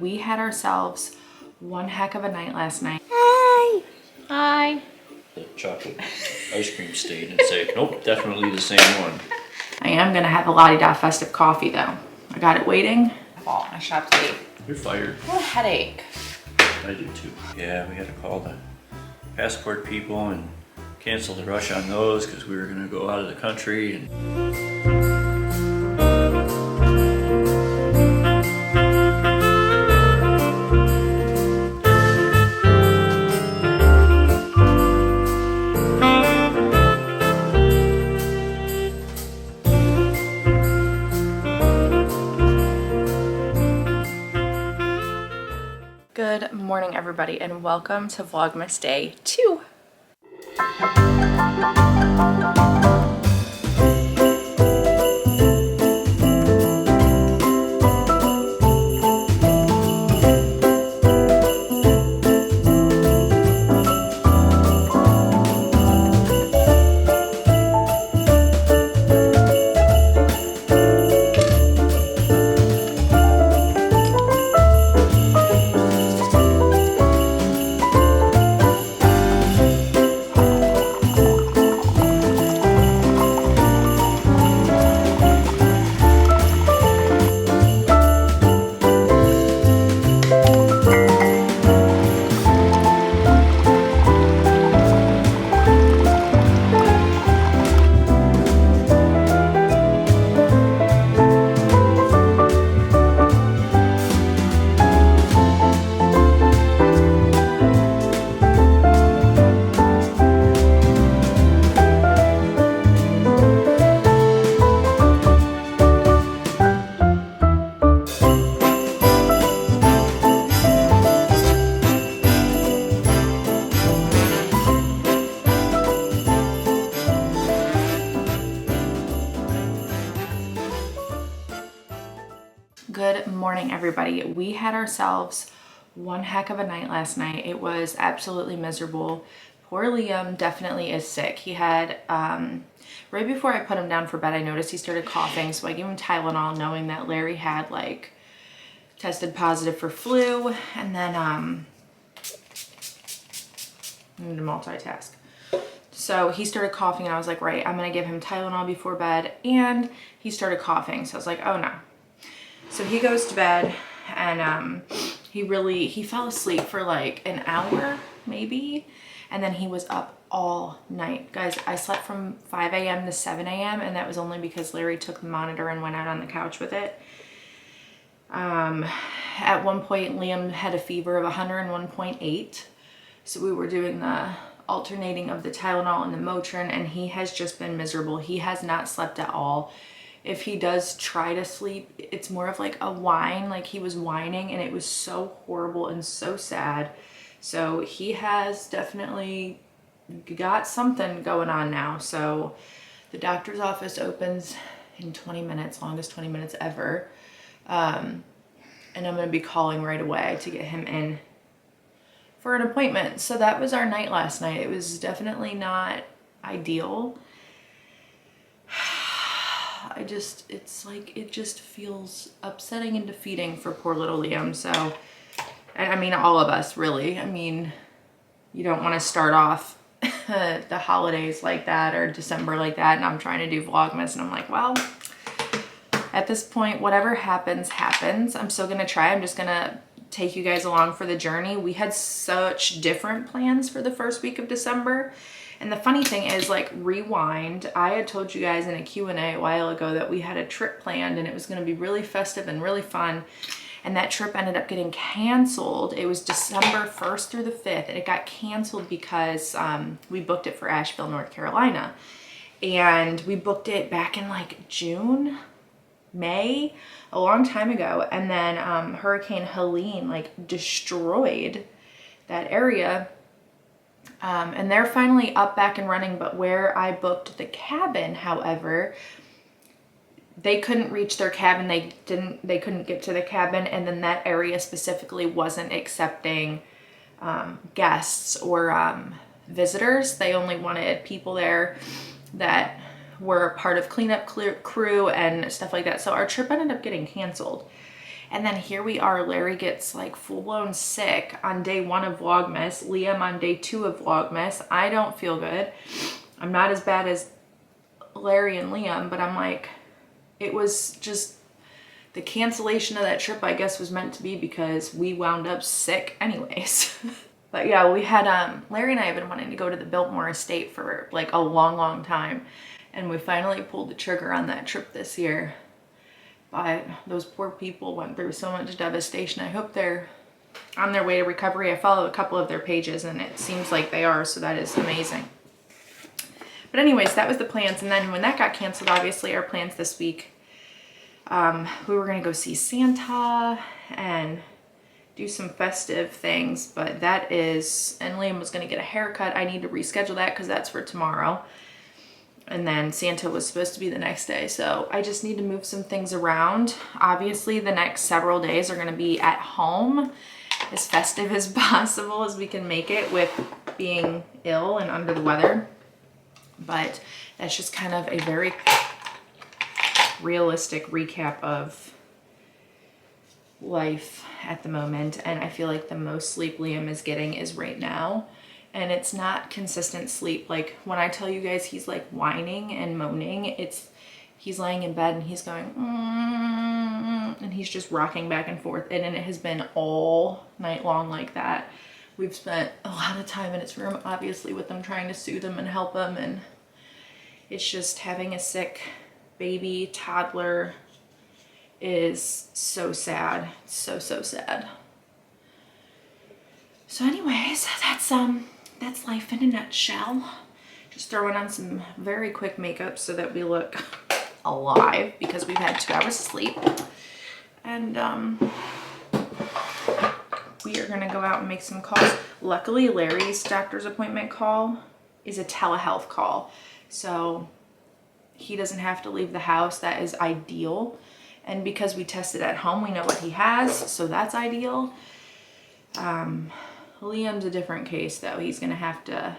We had ourselves one heck of a night last night. Hi. Hi. The chocolate ice cream stayed and said, nope, definitely the same one. I am gonna have a La-di-da festive coffee though. I got it waiting. I shopped late. You're fired. I have a headache. I do too. Yeah, we had to call the passport people and cancel the rush on those because we were gonna go out of the country. And Good morning, everybody, and welcome to Vlogmas Day 2. Good morning, everybody. We had ourselves one heck of a night last night. It was absolutely miserable. Poor Liam definitely is sick. He had, right before I put him down for bed, I noticed he started coughing, so I gave him Tylenol knowing that Larry had like tested positive for flu, and then I need to multitask. So he started coughing and I was like, right, I'm gonna give him Tylenol before bed, and he started coughing, so I was like, oh no. So he goes to bed and he fell asleep for like an hour maybe, and then he was up all night. Guys, I slept from 5 a.m. to 7 a.m. and that was only because Larry took the monitor and went out on the couch with it. At one point Liam had a fever of 101.8, so we were doing the alternating of the Tylenol and the Motrin, and he has just been miserable. He has not slept at all. If he does try to sleep, it's more of like a whine, like he was whining, and it was so horrible and so sad. So he has definitely got something going on now. So the doctor's office opens in 20 minutes, longest 20 minutes ever. And I'm gonna be calling right away to get him in for an appointment. So that was our night last night. It was definitely not ideal. It's like, it just feels upsetting and defeating for poor little Liam. So, and I mean, all of us really, I mean, you don't want to start off the holidays like that or December like that. And I'm trying to do Vlogmas and I'm like, well, at this point, whatever happens, happens. I'm still going to try. I'm just going to take you guys along for the journey. We had such different plans for the first week of December. And the funny thing is, like, rewind, I had told you guys in a Q&A a while ago that we had a trip planned and it was going to be really festive and really fun. And that trip ended up getting canceled. It was December 1st through the 5th, and it got canceled because we booked it for Asheville, North Carolina. And we booked it back in like June, May, a long time ago. And then Hurricane Helene like destroyed that area. And they're finally up, back and running, but where I booked the cabin, however, they couldn't reach their cabin. They couldn't get to the cabin, and then that area specifically wasn't accepting guests or visitors. They only wanted people there that were part of cleanup crew and stuff like that. So our trip ended up getting canceled. And then here we are, Larry gets like full-blown sick on day 1 of Vlogmas, Liam on day 2 of Vlogmas. I don't feel good. I'm not as bad as Larry and Liam, but I'm like, it was just the cancellation of that trip, I guess, was meant to be because we wound up sick anyways. But yeah, we had, Larry and I have been wanting to go to the Biltmore Estate for like a long time. And we finally pulled the trigger on that trip this year. But those poor people went through so much devastation. I hope they're on their way to recovery. I follow a couple of their pages and it seems like they are, so that is amazing. But anyways, that was the plans. And then when that got canceled, obviously our plans this week, we were gonna go see Santa and do some festive things, but that is, and Liam was gonna get a haircut. I need to reschedule that because that's for tomorrow. And then Santa was supposed to be the next day. So I just need to move some things around. Obviously the next several days are gonna be at home, as festive as possible as we can make it with being ill and under the weather. But that's just kind of a very realistic recap of life at the moment. And I feel like the most sleep Liam is getting is right now. And it's not consistent sleep. Like when I tell you guys he's like whining and moaning, he's laying in bed and he's going, and he's just rocking back and forth. And it has been all night long like that. We've spent a lot of time in his room, obviously, with them trying to soothe him and help him. And it's just having a sick baby, toddler is so sad. So sad. So anyways, that's life in a nutshell. Just throwing on some very quick makeup so that we look alive because we've had 2 hours of sleep. And we are gonna go out and make some calls. Luckily, Larry's doctor's appointment call is a telehealth call. So he doesn't have to leave the house. That is ideal. And because we tested at home, we know what he has, so that's ideal. Liam's a different case though. He's gonna have to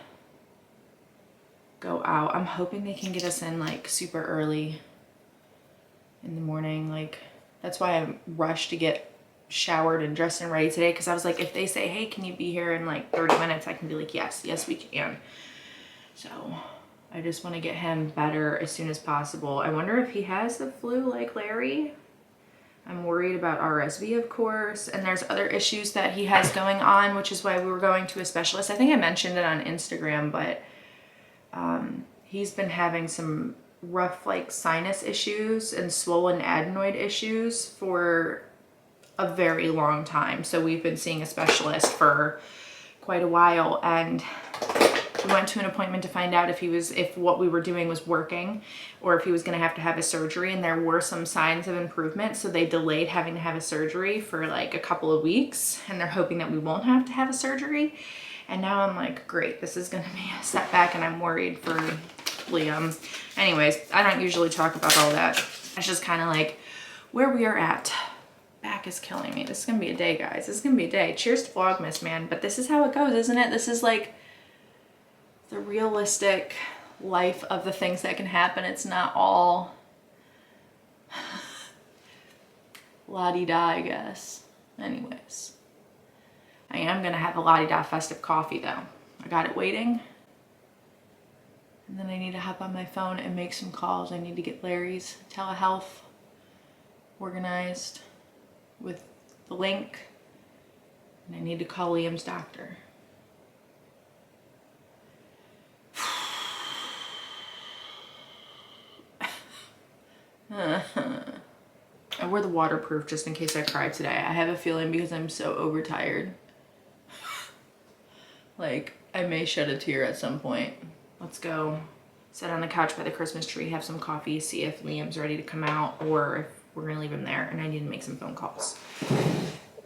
go out. I'm hoping they can get us in like super early in the morning. Like that's why I rushed to get showered and dressed and ready today, because I was like, if they say, hey, can you be here in like 30 minutes, I can be like, yes we can. So I just want to get him better as soon as possible. I wonder if he has the flu like Larry. I'm worried about RSV, of course, and there's other issues that he has going on, which is why we were going to a specialist. I think I mentioned it on Instagram, but he's been having some rough like sinus issues and swollen adenoid issues for a very long time. So we've been seeing a specialist for quite a while, and we went to an appointment to find out if what we were doing was working or if he was going to have a surgery, and there were some signs of improvement. So they delayed having to have a surgery for like a couple of weeks, and they're hoping that we won't have to have a surgery. And now I'm like, great, this is going to be a setback, and I'm worried for Liam. Anyways, I don't usually talk about all that. It's just kind of like where we are at. Back is killing me. This is going to be a day, guys. This is going to be a day. Cheers to Vlogmas, man. But this is how it goes, isn't it? This is like the realistic life of the things that can happen. It's not all la-di-da, I guess. Anyways, I am gonna have a la-di-da festive coffee though. I got it waiting. And then I need to hop on my phone and make some calls. I need to get Larry's telehealth organized with the link. And I need to call Liam's doctor. I wore the waterproof just in case I cry today. I have a feeling because I'm so overtired. Like, I may shed a tear at some point. Let's go sit on the couch by the Christmas tree, have some coffee, see if Liam's ready to come out or if we're gonna leave him there, and I need to make some phone calls.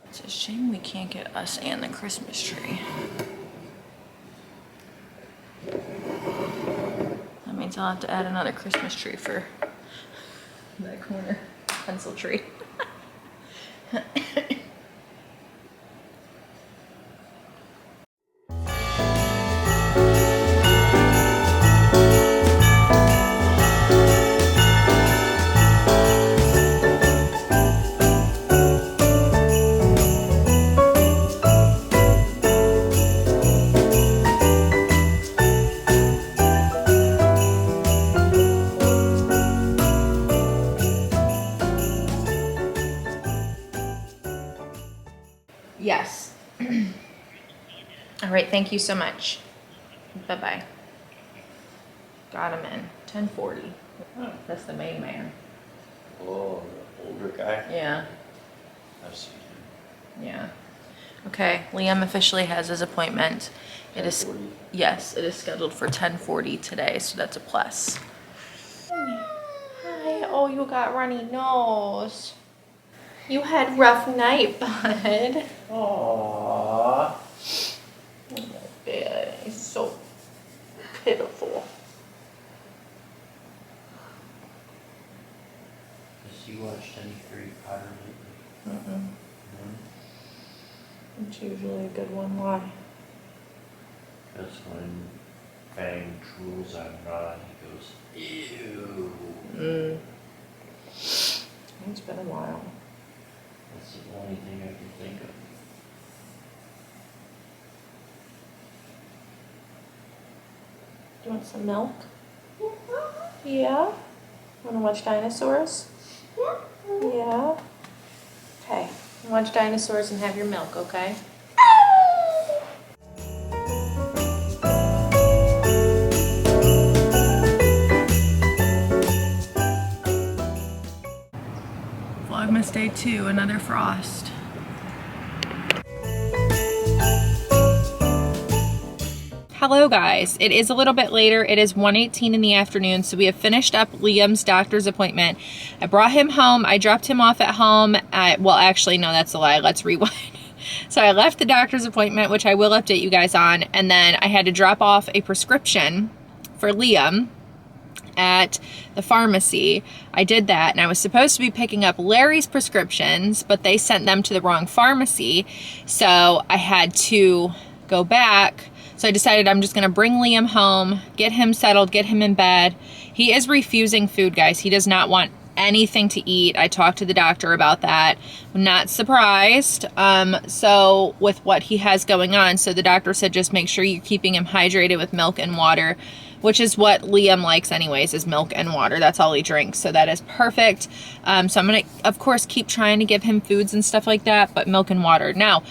It's a shame we can't get us and the Christmas tree. That means I'll have to add another Christmas tree for that corner pencil tree. Yes. All right, thank you so much. Bye-bye. Got him in. 1040. Oh, that's the main man. Oh, the older guy? Yeah. I've seen him. Yeah. Okay, Liam officially has his appointment. It is, 10:40? yes, it is scheduled for 10:40 today, so that's a plus. Hi. Oh, you got runny nose. You had rough night, bud. Aww. Oh, bad. He's so pitiful. Has he watched any Harry Potter lately? Mm-mm. No? It's usually a good one. Why? That's when Fang drools on Ron. He goes, ew. Mm. It's been a while. That's the only thing I can think of. Do you want some milk? Yeah? Want to watch dinosaurs? Yeah? Okay. Watch dinosaurs and have your milk, okay? Vlogmas day 2, another frost. Hello guys, it is a little bit later. It is 1:18 in the afternoon, so we have finished up Liam's doctor's appointment. I brought him home. I dropped him off at home. Well, actually, no, that's a lie. Let's rewind. So I left the doctor's appointment, which I will update you guys on, and then I had to drop off a prescription for Liam at the pharmacy. I did that, and I was supposed to be picking up Larry's prescriptions, but they sent them to the wrong pharmacy, so I had to go back. So I decided I'm just gonna bring Liam home, get him settled, get him in bed. He is refusing food, guys. He does not want anything to eat. I talked to the doctor about that. I'm not surprised. So with what he has going on, so the doctor said just make sure you're keeping him hydrated with milk and water, which is what Liam likes anyways, is milk and water. That's all he drinks, so that is perfect. So I'm gonna, of course, keep trying to give him foods and stuff like that, but milk and water. Now,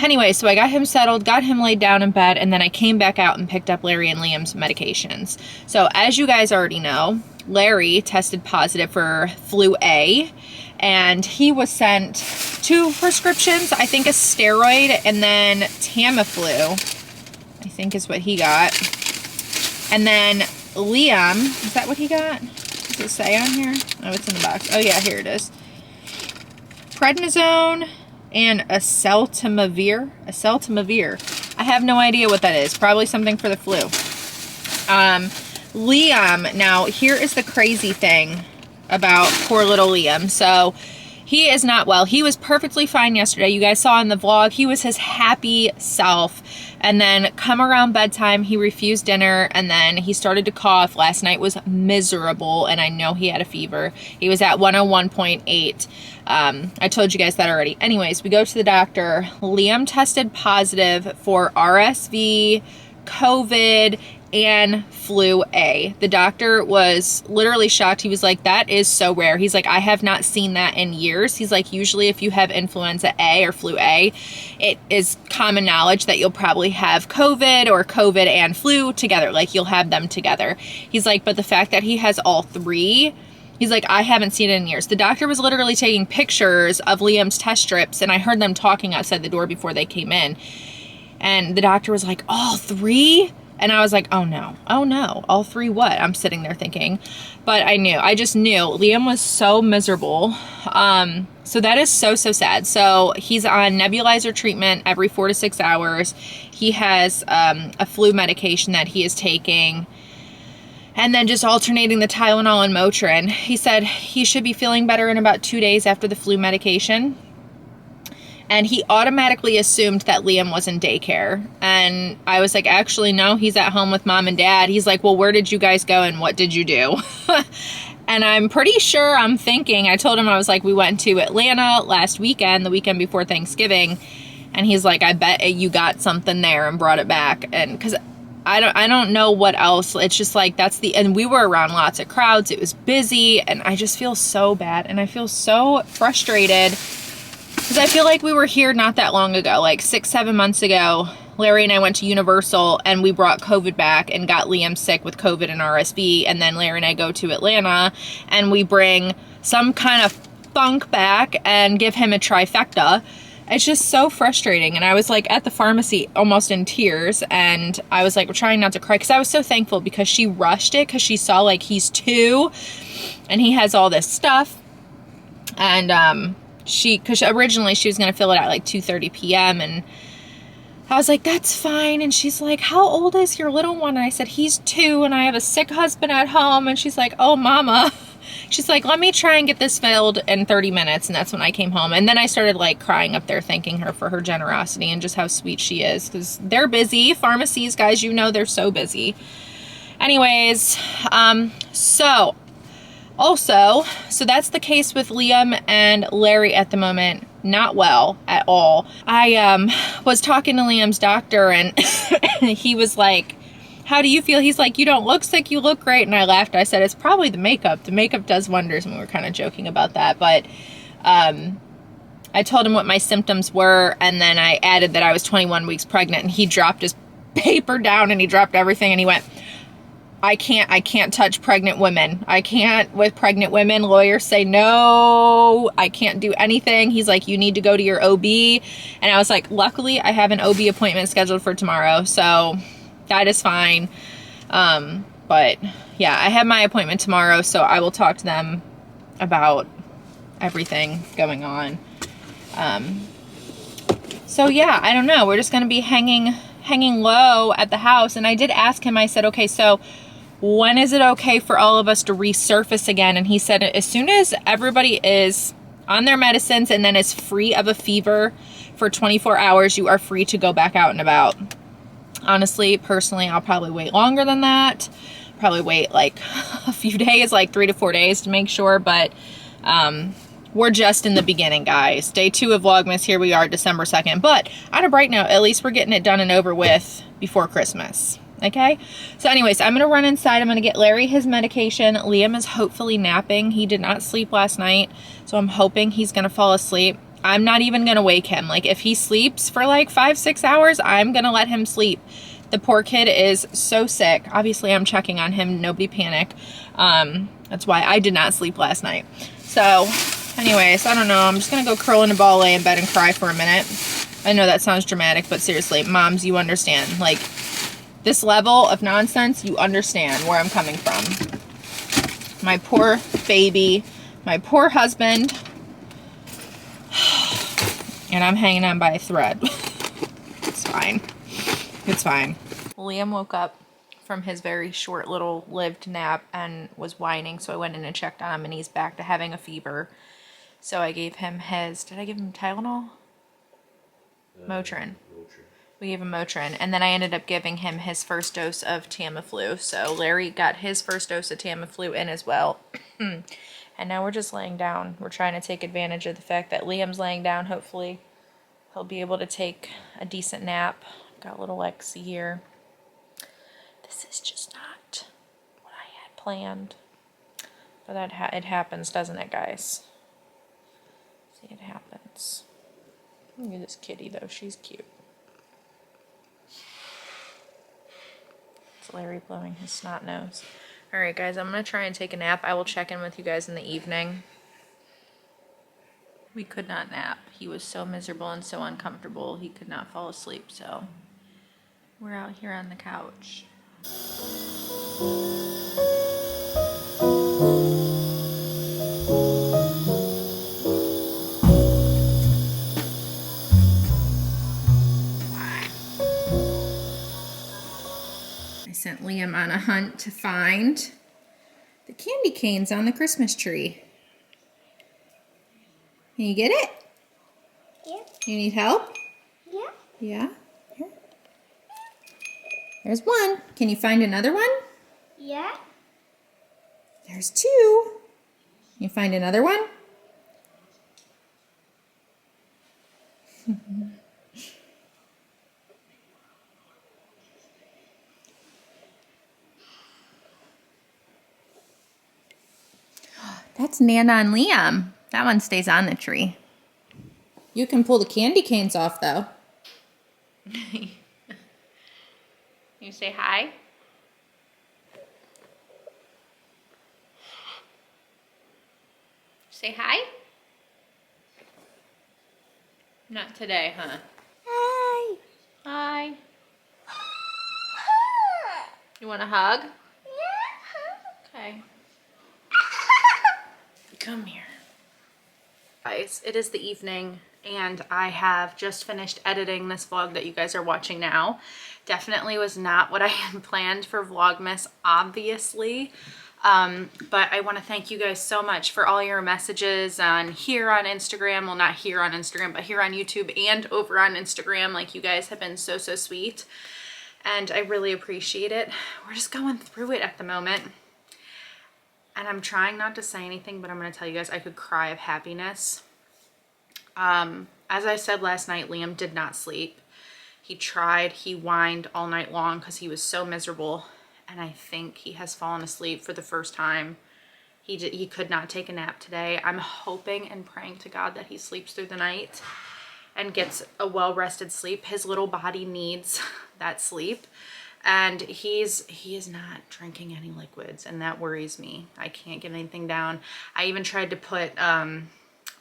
anyway, so I got him settled, got him laid down in bed, and then I came back out and picked up Larry and Liam's medications. So as you guys already know, Larry tested positive for flu A, and he was sent 2 prescriptions, I think a steroid and then Tamiflu, I think is what he got. And then Liam, is that what he got? Does it say on here? Oh, it's in the box. Oh yeah, here it is. Prednisone and acaltamivir. I have no idea what that is. Probably something for the flu. Liam, now here is the crazy thing about poor little Liam. So he is not well. He was perfectly fine yesterday. You guys saw in the vlog, he was his happy self. And then come around bedtime, he refused dinner, and then he started to cough. Last night was miserable, and I know he had a fever. He was at 101.8. I told you guys that already. Anyways, we go to the doctor. Liam tested positive for RSV, COVID, and flu A. The doctor was literally shocked. He was like, that is so rare. He's like, I have not seen that in years. He's like, usually if you have influenza A or flu A, it is common knowledge that you'll probably have COVID or COVID and flu together. Like you'll have them together. He's like, but the fact that he has all 3, he's like, I haven't seen it in years. The doctor was literally taking pictures of Liam's test strips, and I heard them talking outside the door before they came in. And the doctor was like, all 3? And I was like, oh no, all 3 what? I'm sitting there thinking, but I just knew Liam was so miserable. So that is so sad. So he's on nebulizer treatment every 4 to 6 hours. He has a flu medication that he is taking, and then just alternating the Tylenol and Motrin. He said he should be feeling better in about 2 days after the flu medication. And he automatically assumed that Liam was in daycare. And I was like, actually, no, he's at home with mom and dad. He's like, well, where did you guys go and what did you do? And I'm pretty sure, I'm thinking, I told him, I was like, we went to Atlanta last weekend, the weekend before Thanksgiving. And he's like, I bet you got something there and brought it back. And because I don't know what else. It's just like, and we were around lots of crowds. It was busy, and I just feel so bad. And I feel so frustrated Because I feel like we were here not that long ago, like 6-7 months ago. Larry and I went to Universal and we brought COVID back and got Liam sick with COVID and RSV. And then Larry and I go to Atlanta and we bring some kind of funk back and give him a trifecta. It's just so frustrating. And I was like at the pharmacy almost in tears. And I was like trying not to cry because I was so thankful because she rushed it because she saw like he's 2 and he has all this stuff. And because originally she was going to fill it at like 2:30 p.m. and I was like, that's fine. And she's like, how old is your little one? And I said, he's 2 and I have a sick husband at home. And she's like, oh, mama. She's like, let me try and get this filled in 30 minutes. And that's when I came home. And then I started like crying up there, thanking her for her generosity and just how sweet she is. Because they're busy. Pharmacies, guys, you know, they're so busy. Anyways, so that's the case with Liam and Larry at the moment. Not well at all. I was talking to Liam's doctor and he was like, how do you feel? He's like, you don't look sick, you look great. And I laughed. I said, it's probably the makeup. The makeup does wonders. And we were kind of joking about that. But I told him what my symptoms were. And then I added that I was 21 weeks pregnant. And he dropped his paper down and he dropped everything. And he went, I can't touch pregnant women. I can't with pregnant women. Lawyers say no, I can't do anything. He's like, you need to go to your OB. And I was like, luckily I have an OB appointment scheduled for tomorrow. So that is fine. But yeah, I have my appointment tomorrow. So I will talk to them about everything going on. So yeah, I don't know. We're just going to be hanging low at the house. And I did ask him, I said, okay, so when is it okay for all of us to resurface again? And he said, as soon as everybody is on their medicines and then is free of a fever for 24 hours, you are free to go back out and about. Honestly, personally, I'll probably wait longer than that. Probably wait like a few days, like 3 to 4 days to make sure. But we're just in the beginning, guys. Day 2 of Vlogmas. Here we are, December 2nd. But on a bright note, at least we're getting it done and over with before Christmas. Okay? So anyways, I'm going to run inside. I'm going to get Larry his medication. Liam is hopefully napping. He did not sleep last night. So I'm hoping he's going to fall asleep. I'm not even going to wake him. Like if he sleeps for like 5-6 hours, I'm going to let him sleep. The poor kid is so sick. Obviously, I'm checking on him. Nobody panic. That's why I did not sleep last night. So anyways, I don't know. I'm just going to go curl in a ball, lay in bed and cry for a minute. I know that sounds dramatic, but seriously, moms, you understand. Like this level of nonsense, you understand where I'm coming from. My poor baby, my poor husband, and I'm hanging on by a thread. It's fine. It's fine. Liam woke up from his very short little lived nap and was whining, so I went in and checked on him, and he's back to having a fever. So I gave him his, did I give him Tylenol? Motrin. We gave him Motrin, and then I ended up giving him his first dose of Tamiflu. So Larry got his first dose of Tamiflu in as well. And now we're just laying down. We're trying to take advantage of the fact that Liam's laying down. Hopefully he'll be able to take a decent nap. Got little Lexi here. This is just not what I had planned. But it happens, doesn't it, guys? See, it happens. Look at this kitty, though. She's cute. It's Larry blowing his snot nose. Alright, guys, I'm going to try and take a nap. I will check in with you guys in the evening. We could not nap. He was so miserable and so uncomfortable. He could not fall asleep, so we're out here on the couch. I sent Liam on a hunt to find the candy canes on the Christmas tree. Can you get it? Yeah. You need help? Yeah. Yeah? Here. There's one. Can you find another one? Yeah. There's 2. Can you find another one? That's Nana and Liam. That one stays on the tree. You can pull the candy canes off, though. You say hi? Say hi? Not today, huh? Hi. Hi. You want a hug? Yeah. Okay. Come here. Guys, it is the evening and I have just finished editing this vlog that you guys are watching now. Definitely was not what I had planned for Vlogmas, obviously. But I want to thank you guys so much for all your messages on here on Instagram. Well, not here on Instagram, but here on YouTube and over on Instagram. Like, you guys have been so, so sweet. And I really appreciate it. We're just going through it at the moment. And I'm trying not to say anything, but I'm going to tell you guys I could cry of happiness. As I said last night, Liam did not sleep. He tried, he whined all night long because he was so miserable. And I think he has fallen asleep for the first time. He could not take a nap today. I'm hoping and praying to God that he sleeps through the night and gets a well-rested sleep. His little body needs that sleep. And he is not drinking any liquids, and that worries me. I can't get anything down. I even tried to put a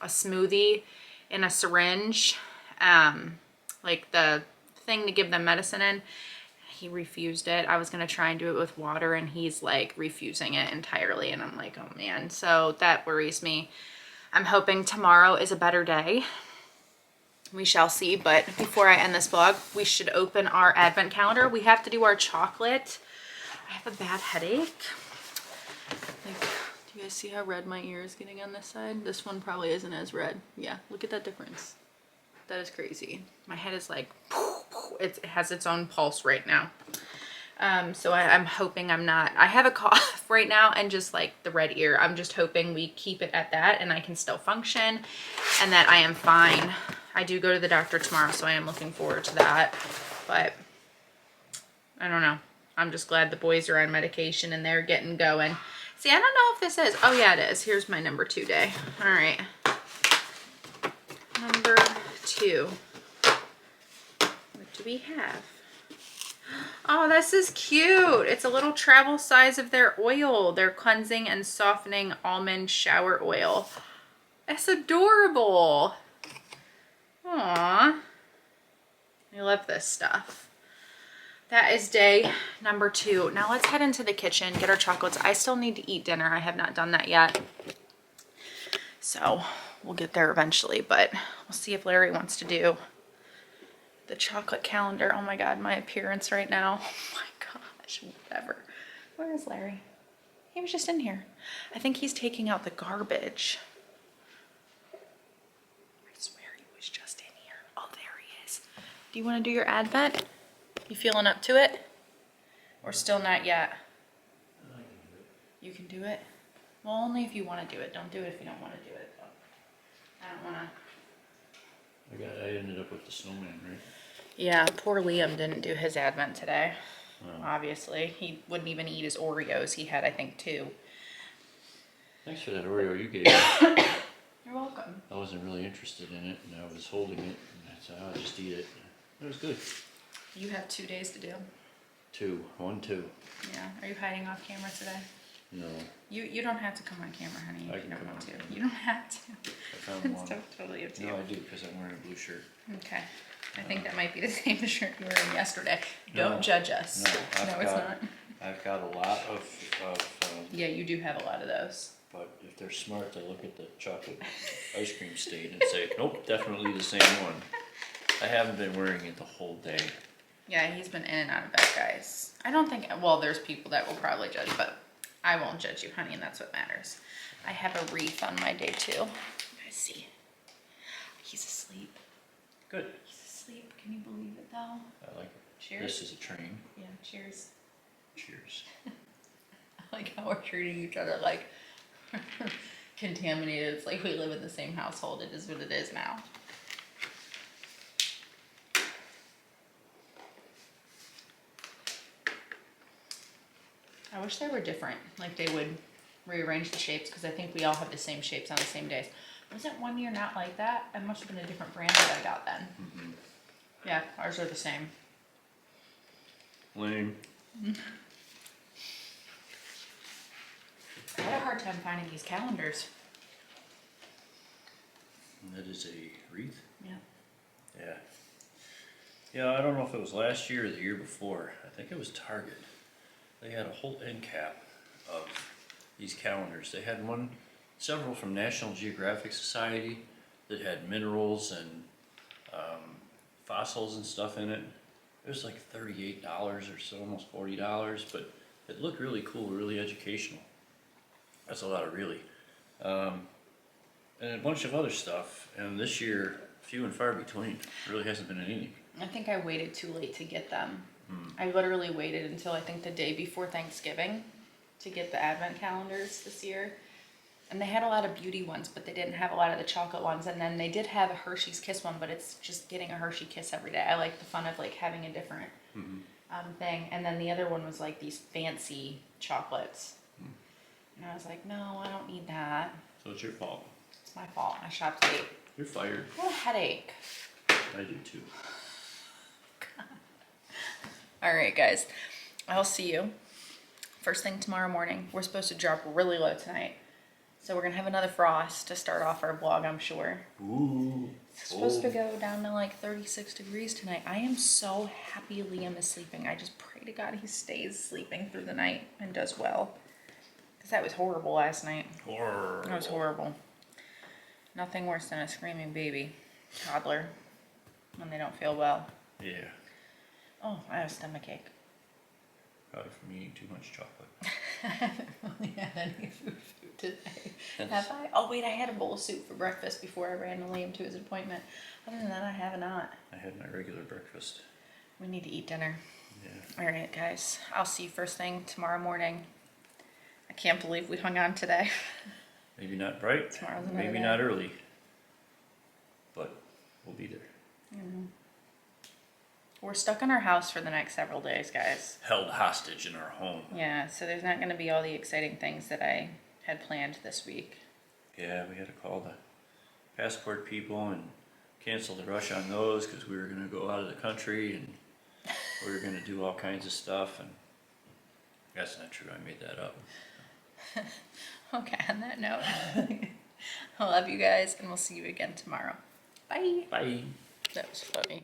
smoothie in a syringe, like the thing to give them medicine in. He refused it. I was gonna try and do it with water, and he's like refusing it entirely, and I'm like, oh man. So that worries me. I'm hoping tomorrow is a better day. We shall see, but before I end this vlog, we should open our advent calendar. We have to do our chocolate. I have a bad headache. Like, do you guys see how red my ear is getting on this side? This one probably isn't as red. Yeah, look at that difference. That is crazy. My head is like, it has its own pulse right now. So I'm hoping I'm not, I have a cough right now and just like the red ear. I'm just hoping we keep it at that and I can still function and that I am fine. I do go to the doctor tomorrow, so I am looking forward to that. But I don't know. I'm just glad the boys are on medication and they're getting going. See, I don't know if this is. Oh, yeah, it is. Here's my number 2 day. All right. Number 2. What do we have? Oh, this is cute. It's a little travel size of their oil. Their cleansing and softening almond shower oil. That's adorable. Aww. I love this stuff. That is day number 2. Now let's head into the kitchen, get our chocolates. I still need to eat dinner. I have not done that yet. So we'll get there eventually, but we'll see if Larry wants to do the chocolate calendar. Oh my God, my appearance right now. Oh my gosh, whatever. Where is Larry? He was just in here. I think he's taking out the garbage. Do you want to do your advent? You feeling up to it? Or still not yet? I can do it. You can do it? Well, only if you want to do it. Don't do it if you don't want to do it. I don't want to. I ended up with the snowman, right? Yeah, poor Liam didn't do his advent today. Oh. Obviously. He wouldn't even eat his Oreos. He had, I think, 2. Thanks for that Oreo you gave me. You're welcome. I wasn't really interested in it, and I was holding it, and I said, I'll just eat it. It was good. You have 2 days to do. 2. 1, 2. Yeah. Are you hiding off camera today? No. You don't have to come on camera, honey, I if you can don't come want on to. camera. You don't have to. I found It's one. totally up to you. No, I do, because I'm wearing a blue shirt. Okay. I think that might be the same shirt you were in yesterday. No, Don't judge us. No, It's not. I've got a lot of Yeah, you do have a lot of those. but if they're smart, they look at the chocolate ice cream stain and say, nope, definitely the same one. I haven't been wearing it the whole day. Yeah, he's been in and out of bed, guys. I don't think, well, there's people that will probably judge, but I won't judge you, honey, and that's what matters. I have a wreath on my day, too. You guys see? He's asleep. Good. He's asleep. Can you believe it, though? I like it. Cheers. This is a train. Yeah, cheers. Cheers. I like how we're treating each other like contaminated. It's like we live in the same household. It is what it is now. I wish they were different. Like they would rearrange the shapes because I think we all have the same shapes on the same days. Wasn't 1 year not like that? It must have been a different brand that I got then. Mm-hmm. Yeah, ours are the same. Lame. I had a hard time finding these calendars. And that is a wreath? Yeah. Yeah. Yeah, I don't know if it was last year or the year before. I think it was Target. They had a whole end cap of these calendars. They had several from National Geographic Society that had minerals and fossils and stuff in it. It was like $38 or so, almost $40, but it looked really cool, really educational. That's a lot of really. And a bunch of other stuff. And this year, few and far between. Really hasn't been anything. I think I waited too late to get them. I literally waited until I think the day before Thanksgiving to get the advent calendars this year. And they had a lot of beauty ones, but they didn't have a lot of the chocolate ones. And then they did have a Hershey's Kiss one, but it's just getting a Hershey Kiss every day. I like the fun of like having a different thing. And then the other one was like these fancy chocolates. And I was like, no, I don't need that. So it's your fault. It's my fault. I shopped late. You're fired. I have a headache. I do too. All right, guys. I'll see you first thing tomorrow morning. We're supposed to drop really low tonight. So we're going to have another frost to start off our vlog, I'm sure. Ooh. It's supposed to go down to like 36 degrees tonight. I am so happy Liam is sleeping. I just pray to God he stays sleeping through the night and does well. Because that was horrible last night. Horrible. That was horrible. Nothing worse than a screaming baby, toddler, when they don't feel well. Yeah. Oh, I have a stomachache. Probably from eating too much chocolate. I haven't really had any food today. Have I? Oh wait, I had a bowl of soup for breakfast before I ran Liam to his appointment. Other than that, I have not. I had my regular breakfast. We need to eat dinner. Yeah. All right, guys. I'll see you first thing tomorrow morning. I can't believe we hung on today. Maybe not bright. Tomorrow's another Maybe day. not early. But we'll be there. We're stuck in our house for the next several days, guys. Held hostage in our home. Yeah, so there's not going to be all the exciting things that I had planned this week. Yeah, we had to call the passport people and cancel the rush on those because we were going to go out of the country and we were going to do all kinds of stuff. And that's not true. I made that up. Okay, on that note, I love you guys and we'll see you again tomorrow. Bye. Bye. That was funny.